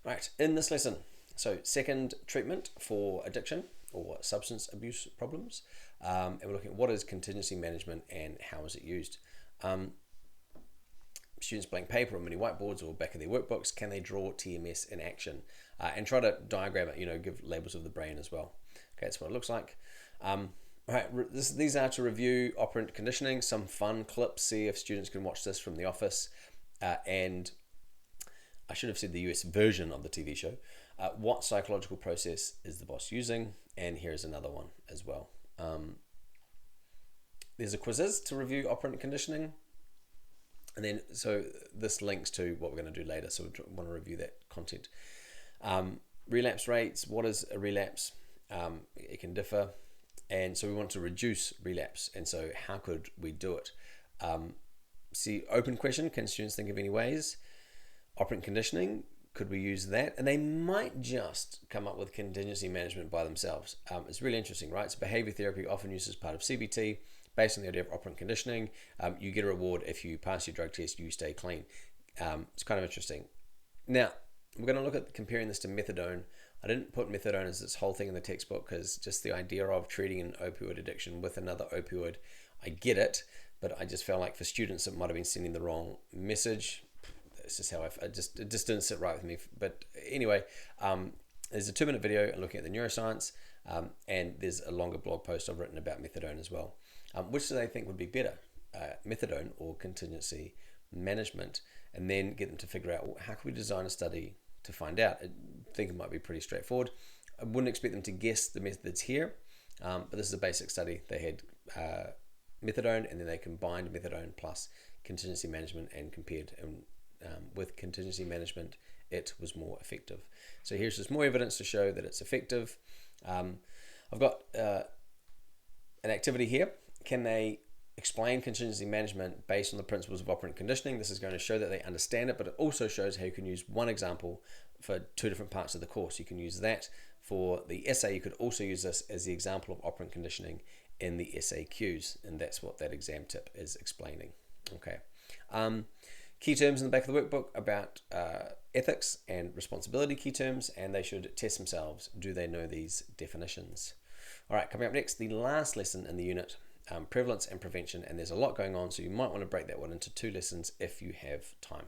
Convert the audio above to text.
Right, in this lesson, so second treatment for addiction or substance abuse problems, and we're looking at what is contingency management and how is it used. Students blank paper or mini whiteboards or back of their workbooks, can they draw TMS in action and try to diagram it, give labels of the brain as well. Okay, that's what it looks like. Right, these are to review operant conditioning, some fun clips, see if students can watch this from the office, and I should have said the US version of the TV show. What psychological process is the boss using? And here's another one as well. There's a quizzes to review operant conditioning. And then, so this links to what we're going to do later. So we want to review that content. Relapse rates. What is a relapse? It can differ. And so we want to reduce relapse. And so how could we do it? Open question. Can students think of any ways? Operant conditioning. Could we use that? And they might just come up with contingency management by themselves. It's really interesting, right? So behavior therapy often used as part of CBT. Based on the idea of operant conditioning, you get a reward if you pass your drug test, you stay clean. It's kind of interesting. Now, we're going to look at comparing this to methadone. I didn't put methadone as this whole thing in the textbook because just the idea of treating an opioid addiction with another opioid, I get it, but I just felt like for students it might have been sending the wrong message. This is how it just didn't sit right with me. But anyway, there's a 2-minute video looking at the neuroscience, and there's a longer blog post I've written about methadone as well. Which do they think would be better, methadone or contingency management? And then get them to figure out, well, how can we design a study to find out? I think it might be pretty straightforward. I wouldn't expect them to guess the methods here, but this is a basic study. They had methadone, and then they combined methadone plus contingency management and compared. And with contingency management, it was more effective. So here's just more evidence to show that it's effective. I've got an activity here. Can they explain contingency management based on the principles of operant conditioning? This is going to show that they understand it, but it also shows how you can use one example for 2 different parts of the course. You can use that for the essay. You could also use this as the example of operant conditioning in the essay Qs, and that's what that exam tip is explaining. Okay. Key terms in the back of the workbook about ethics and responsibility, key terms, and they should test themselves. Do they know these definitions? All right, coming up next, the last lesson in the unit, prevalence and prevention, and there's a lot going on, so you might want to break that one into 2 lessons if you have time.